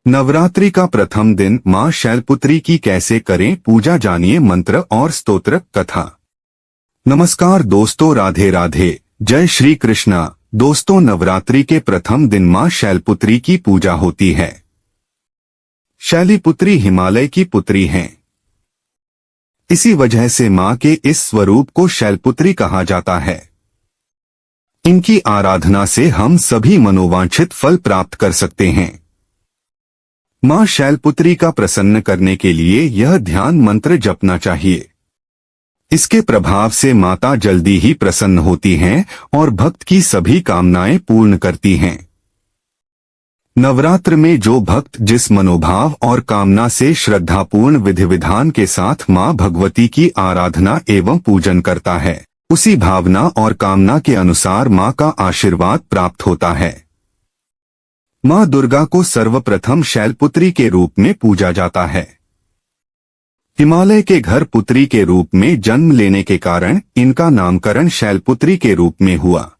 नवरात्रि का प्रथम दिन मां शैलपुत्री की कैसे करें पूजा, जानिए मंत्र और स्तोत्र कथा। नमस्कार दोस्तों, राधे राधे, जय श्री कृष्णा। दोस्तों, नवरात्रि के प्रथम दिन मां शैलपुत्री की पूजा होती है। शैलीपुत्री हिमालय की पुत्री हैं। इसी वजह से मां के इस स्वरूप को शैलपुत्री कहा जाता है। इनकी आराधना से हम सभी मनोवांछित फल प्राप्त कर सकते हैं। मां शैलपुत्री का प्रसन्न करने के लिए यह ध्यान मंत्र जपना चाहिए। इसके प्रभाव से माता जल्दी ही प्रसन्न होती हैं और भक्त की सभी कामनाएं पूर्ण करती हैं। नवरात्र में जो भक्त जिस मनोभाव और कामना से श्रद्धापूर्ण विधि विधान के साथ मां भगवती की आराधना एवं पूजन करता है, उसी भावना और कामना के अनुसार मां का आशीर्वाद प्राप्त होता है। मां दुर्गा को सर्वप्रथम शैलपुत्री के रूप में पूजा जाता है। हिमालय के घर पुत्री के रूप में जन्म लेने के कारण इनका नामकरण शैलपुत्री के रूप में हुआ।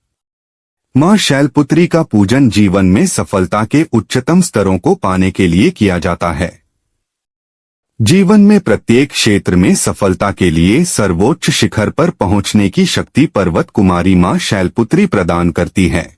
मां शैलपुत्री का पूजन जीवन में सफलता के उच्चतम स्तरों को पाने के लिए किया जाता है। जीवन में प्रत्येक क्षेत्र में सफलता के लिए सर्वोच्च शिखर पर पहुंचने की शक्ति पर्वत कुमारी मां शैलपुत्री प्रदान करती है।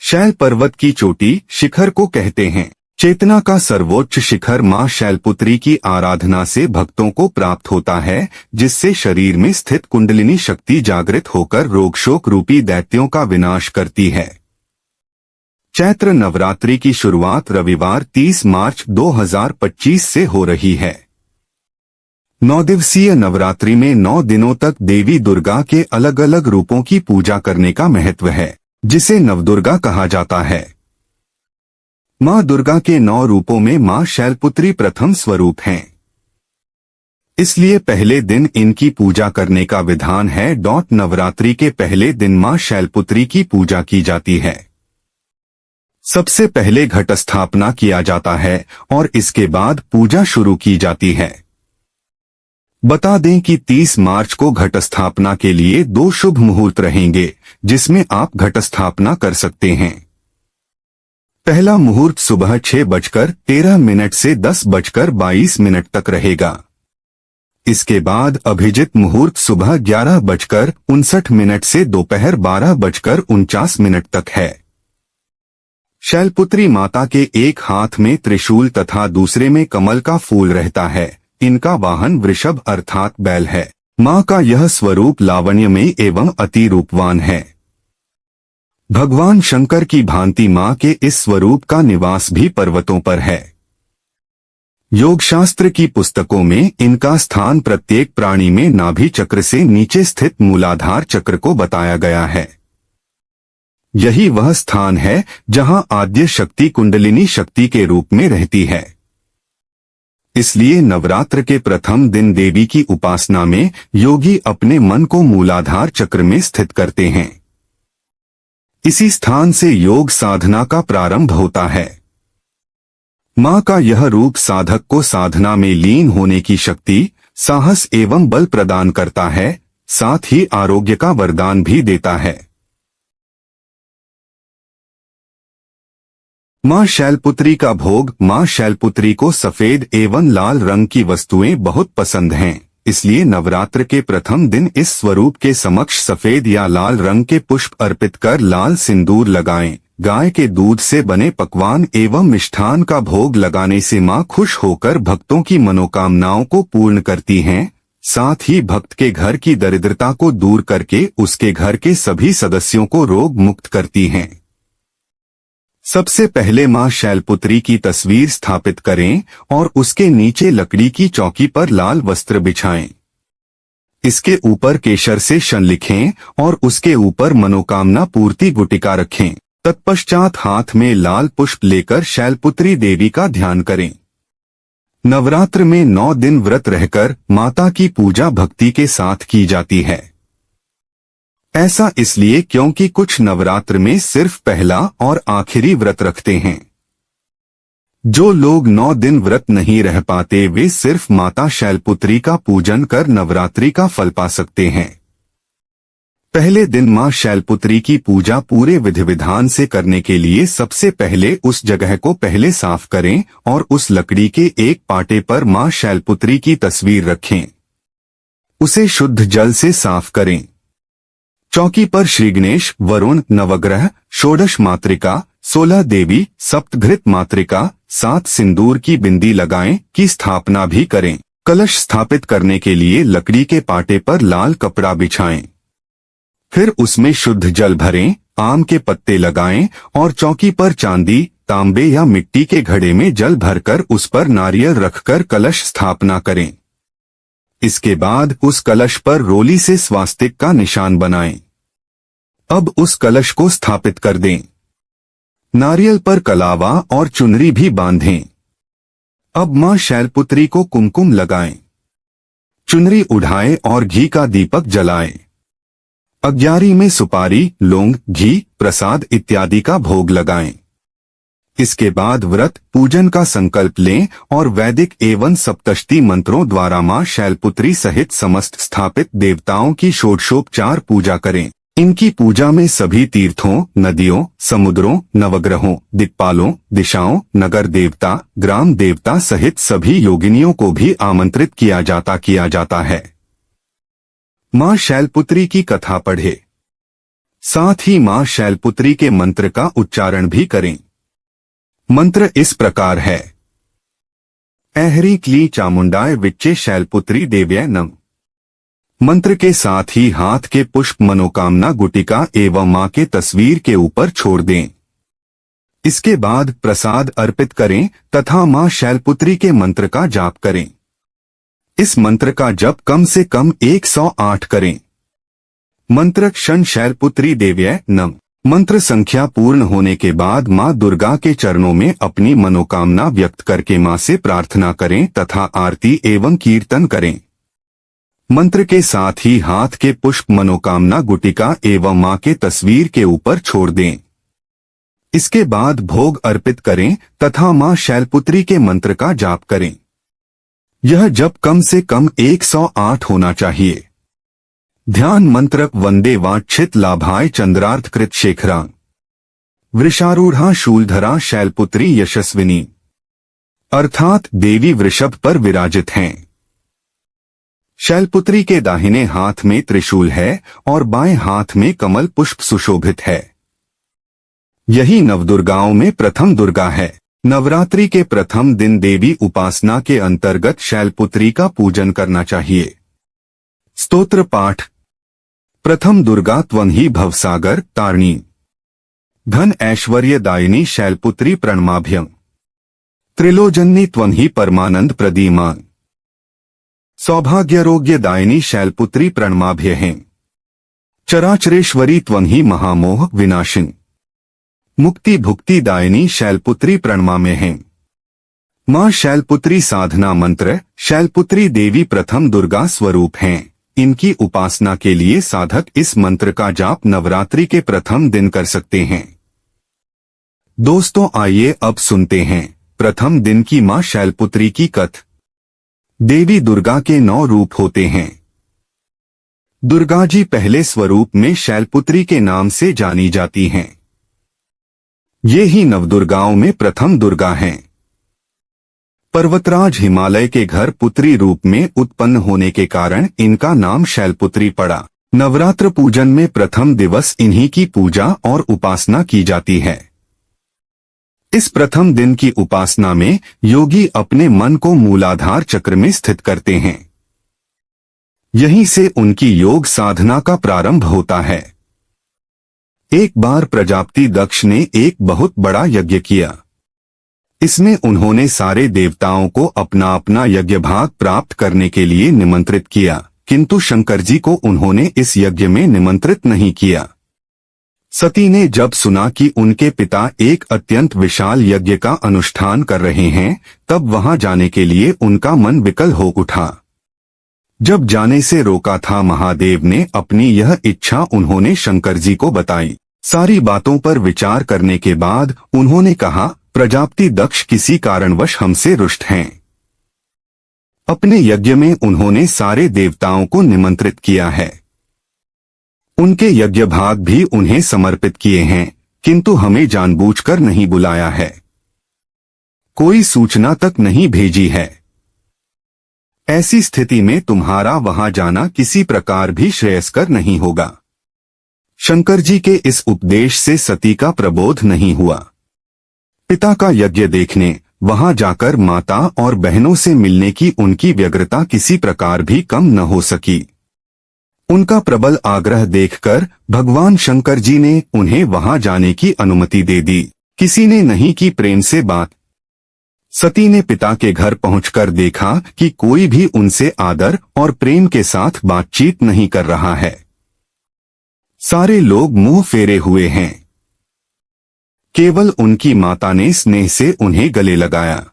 शैल पर्वत की चोटी शिखर को कहते हैं। चेतना का सर्वोच्च शिखर मां शैलपुत्री की आराधना से भक्तों को प्राप्त होता है, जिससे शरीर में स्थित कुंडलिनी शक्ति जागृत होकर रोग शोक रूपी दैत्यों का विनाश करती है। चैत्र नवरात्रि की शुरुआत रविवार 30 मार्च 2025 से हो रही है। 9 दिवसीय नवरात्रि में 9 दिनों तक देवी दुर्गा के अलग अलग रूपों की पूजा करने का महत्व है, जिसे नवदुर्गा कहा जाता है। मां दुर्गा के 9 रूपों में मां शैलपुत्री प्रथम स्वरूप हैं। इसलिए पहले दिन इनकी पूजा करने का विधान है। नवरात्रि के पहले दिन मां शैलपुत्री की पूजा की जाती है। सबसे पहले घट स्थापना किया जाता है और इसके बाद पूजा शुरू की जाती है। बता दें कि 30 मार्च को घट स्थापना के लिए 2 शुभ मुहूर्त रहेंगे, जिसमें आप घट स्थापना कर सकते हैं। पहला मुहूर्त सुबह 6:13 से 10:22 तक रहेगा। इसके बाद अभिजित मुहूर्त सुबह 11:59 से दोपहर 12:49 तक है। शैलपुत्री माता के एक हाथ में त्रिशूल तथा दूसरे में कमल का फूल रहता है। इनका वाहन वृषभ अर्थात बैल है। मां का यह स्वरूप लावण्यमयी एवं अति रूपवान है। भगवान शंकर की भांति मां के इस स्वरूप का निवास भी पर्वतों पर है। योग शास्त्र की पुस्तकों में इनका स्थान प्रत्येक प्राणी में नाभि चक्र से नीचे स्थित मूलाधार चक्र को बताया गया है। यही वह स्थान है जहां आद्य शक्ति कुंडलिनी शक्ति के रूप में रहती है। इसलिए नवरात्र के प्रथम दिन देवी की उपासना में योगी अपने मन को मूलाधार चक्र में स्थित करते हैं। इसी स्थान से योग साधना का प्रारंभ होता है। मां का यह रूप साधक को साधना में लीन होने की शक्ति, साहस एवं बल प्रदान करता है, साथ ही आरोग्य का वरदान भी देता है। मां शैलपुत्री का भोग। मां शैलपुत्री को सफेद एवं लाल रंग की वस्तुएं बहुत पसंद हैं, इसलिए नवरात्र के प्रथम दिन इस स्वरूप के समक्ष सफेद या लाल रंग के पुष्प अर्पित कर लाल सिंदूर लगाएं। गाय के दूध से बने पकवान एवं मिष्ठान का भोग लगाने से मां खुश होकर भक्तों की मनोकामनाओं को पूर्ण करती हैं। साथ ही भक्त के घर की दरिद्रता को दूर करके उसके घर के सभी सदस्यों को रोग मुक्त करती हैं। सबसे पहले मां शैलपुत्री की तस्वीर स्थापित करें और उसके नीचे लकड़ी की चौकी पर लाल वस्त्र बिछाएं। इसके ऊपर केशर से शन लिखें और उसके ऊपर मनोकामना पूर्ति गुटिका रखें। तत्पश्चात हाथ में लाल पुष्प लेकर शैलपुत्री देवी का ध्यान करें। नवरात्र में 9 दिन व्रत रहकर माता की पूजा भक्ति के साथ की जाती है। ऐसा इसलिए क्योंकि कुछ नवरात्र में सिर्फ पहला और आखिरी व्रत रखते हैं। जो लोग 9 दिन व्रत नहीं रह पाते वे सिर्फ माता शैलपुत्री का पूजन कर नवरात्रि का फल पा सकते हैं। पहले दिन मां शैलपुत्री की पूजा पूरे विधि विधान से करने के लिए सबसे पहले उस जगह को पहले साफ करें और उस लकड़ी के एक पाटे पर मां शैलपुत्री की तस्वीर रखें। उसे शुद्ध जल से साफ करें। चौकी पर श्री गणेश, वरुण, नवग्रह, षोडश मातृका, 16 देवी, सप्तघृत मातृका, 7 सिंदूर की बिंदी लगाएं की स्थापना भी करें। कलश स्थापित करने के लिए लकड़ी के पाटे पर लाल कपड़ा बिछाएं। फिर उसमें शुद्ध जल भरें, आम के पत्ते लगाएं और चौकी पर चांदी, तांबे या मिट्टी के घड़े में जल भरकर उस पर नारियल रखकर कलश स्थापना करें। इसके बाद उस कलश पर रोली से स्वास्तिक का निशान बनाएं। अब उस कलश को स्थापित कर दें। नारियल पर कलावा और चुनरी भी बांधें। अब मां शैलपुत्री को कुमकुम लगाएं। चुनरी उठाएं और घी का दीपक जलाएं। अग्यारी में सुपारी, लौंग, घी, प्रसाद इत्यादि का भोग लगाएं। इसके बाद व्रत पूजन का संकल्प लें और वैदिक एवं सप्तशती मंत्रों द्वारा मां शैलपुत्री सहित समस्त स्थापित देवताओं की षोडशोपचार पूजा करें। इनकी पूजा में सभी तीर्थों, नदियों, समुद्रों, नवग्रहों, दिक्पालों, दिशाओं, नगर देवता, ग्राम देवता सहित सभी योगिनियों को भी आमंत्रित किया जाता है। मां शैलपुत्री की कथा पढ़े। साथ ही मां शैलपुत्री के मंत्र का उच्चारण भी करें। मंत्र इस प्रकार है। ऐहरी क्ली चामुंडाय विच्चे शैलपुत्री देव्यै नम। मंत्र के साथ ही हाथ के पुष्प मनोकामना गुटिका एवं मां के तस्वीर के ऊपर छोड़ दें। इसके बाद प्रसाद अर्पित करें तथा मां शैलपुत्री के मंत्र का जाप करें। इस मंत्र का जप कम से कम 108 करें। मंत्र क्षण शैलपुत्री देव्यै नम। मंत्र संख्या पूर्ण होने के बाद मां दुर्गा के चरणों में अपनी मनोकामना व्यक्त करके मां से प्रार्थना करें तथा आरती एवं कीर्तन करें। मंत्र के साथ ही हाथ के पुष्प मनोकामना गुटिका एवं मां के तस्वीर के ऊपर छोड़ दें। इसके बाद भोग अर्पित करें तथा मां शैलपुत्री के मंत्र का जाप करें। यह जप कम से कम 108 होना चाहिए। ध्यान मंत्र वंदे वाञ्छित लाभाय चंद्रार्धकृत शेखरा वृषारूढ़ा शूलधरा शैलपुत्री यशस्विनी, अर्थात देवी वृषभ पर विराजित हैं। शैलपुत्री के दाहिने हाथ में त्रिशूल है और बाएं हाथ में कमल पुष्प सुशोभित है। यही नवदुर्गाओं में प्रथम दुर्गा है। नवरात्रि के प्रथम दिन देवी उपासना के अंतर्गत शैलपुत्री का पूजन करना चाहिए। स्तोत्र पाठ। प्रथम दुर्गा त्वन्हि भवसागर तारिणी, धन ऐश्वर्य दायिनी शैलपुत्री प्रणमाभ्यम, त्रिलोचनी त्वन्हि परमानंद प्रदीमान, सौभाग्यरोग्य दायिनी शैलपुत्री प्रणमाभ्यहें, चराचरेश्वरी त्वन्हि महामोह विनाशिन, मुक्ति भुक्ति दायिनी शैलपुत्री प्रणमाम्यहें। मां शैलपुत्री साधना मंत्र। शैलपुत्री देवी प्रथम दुर्गा स्वरूप हैं। इनकी उपासना के लिए साधक इस मंत्र का जाप नवरात्रि के प्रथम दिन कर सकते हैं। दोस्तों आइए अब सुनते हैं प्रथम दिन की मां शैलपुत्री की कथा। देवी दुर्गा के 9 रूप होते हैं। दुर्गा जी पहले स्वरूप में शैलपुत्री के नाम से जानी जाती हैं। ये ही नवदुर्गाओं में प्रथम दुर्गा हैं। पर्वतराज हिमालय के घर पुत्री रूप में उत्पन्न होने के कारण इनका नाम शैलपुत्री पड़ा। नवरात्र पूजन में प्रथम दिवस इन्हीं की पूजा और उपासना की जाती है। इस प्रथम दिन की उपासना में योगी अपने मन को मूलाधार चक्र में स्थित करते हैं। यहीं से उनकी योग साधना का प्रारंभ होता है। एक बार प्रजापति दक्ष ने एक बहुत बड़ा यज्ञ किया। इसमें उन्होंने सारे देवताओं को अपना अपना यज्ञ भाग प्राप्त करने के लिए निमंत्रित किया, किंतु शंकर जी को उन्होंने इस यज्ञ में निमंत्रित नहीं किया। सती ने जब सुना कि उनके पिता एक अत्यंत विशाल यज्ञ का अनुष्ठान कर रहे हैं, तब वहां जाने के लिए उनका मन विकल हो उठा। जब जाने से रोका था, महादेव ने अपनी यह इच्छा उन्होंने शंकर जी को बताई। सारी बातों पर विचार करने के बाद उन्होंने कहा, प्रजापति दक्ष किसी कारणवश हमसे रुष्ट हैं। अपने यज्ञ में उन्होंने सारे देवताओं को निमंत्रित किया है। उनके यज्ञ भाग भी उन्हें समर्पित किए हैं, किंतु हमें जानबूझकर नहीं बुलाया है, कोई सूचना तक नहीं भेजी है। ऐसी स्थिति में तुम्हारा वहां जाना किसी प्रकार भी श्रेयस्कर नहीं होगा। शंकर जी के इस उपदेश से सती का प्रबोध नहीं हुआ। पिता का यज्ञ देखने, वहां जाकर माता और बहनों से मिलने की उनकी व्यग्रता किसी प्रकार भी कम न हो सकी। उनका प्रबल आग्रह देखकर भगवान शंकर जी ने उन्हें वहां जाने की अनुमति दे दी। किसी ने नहीं की प्रेम से बात। सती ने पिता के घर पहुंचकर देखा कि कोई भी उनसे आदर और प्रेम के साथ बातचीत नहीं कर रहा है। सारे लोग मुंह फेरे हुए हैं। केवल उनकी माता ने स्नेह से उन्हें गले लगाया।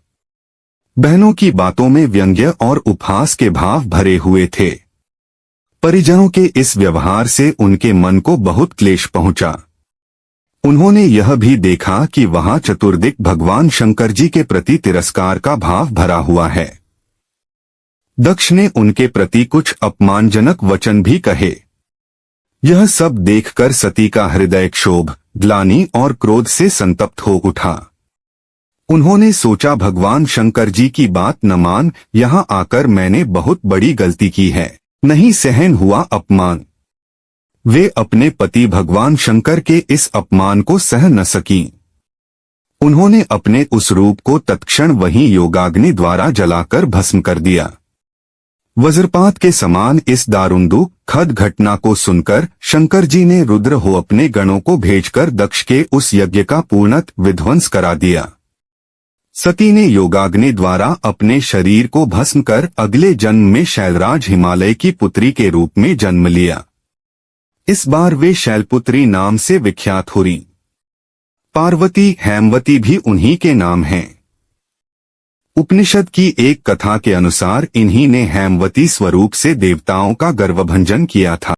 बहनों की बातों में व्यंग्य और उपहास के भाव भरे हुए थे। परिजनों के इस व्यवहार से उनके मन को बहुत क्लेश पहुंचा। उन्होंने यह भी देखा कि वहां चतुर्दिक भगवान शंकर जी के प्रति तिरस्कार का भाव भरा हुआ है। दक्ष ने उनके प्रति कुछ अपमानजनक वचन भी कहे। यह सब देखकर सती का हृदय क्षोभ, ग्लानि और क्रोध से संतप्त हो उठा। उन्होंने सोचा, भगवान शंकर जी की बात न मान, यहाँ आकर मैंने बहुत बड़ी गलती की है, नहीं सहन हुआ अपमान। वे अपने पति भगवान शंकर के इस अपमान को सह न सकीं। उन्होंने अपने उस रूप को तत्क्षण वहीं योगाग्नि द्वारा जलाकर भस्म कर दिया। वज्रपात के समान इस दारुण दुखद घटना को सुनकर शंकर जी ने रुद्र हो अपने गणों को भेजकर दक्ष के उस यज्ञ का पूर्णत विध्वंस करा दिया। सती ने योगाग्नि द्वारा अपने शरीर को भस्म कर अगले जन्म में शैलराज हिमालय की पुत्री के रूप में जन्म लिया। इस बार वे शैलपुत्री नाम से विख्यात हुई। पार्वती, हेमवती भी उन्हीं के नाम हैं। उपनिषद की एक कथा के अनुसार इन्हीं ने हेमवती स्वरूप से देवताओं का गर्वभंजन किया था।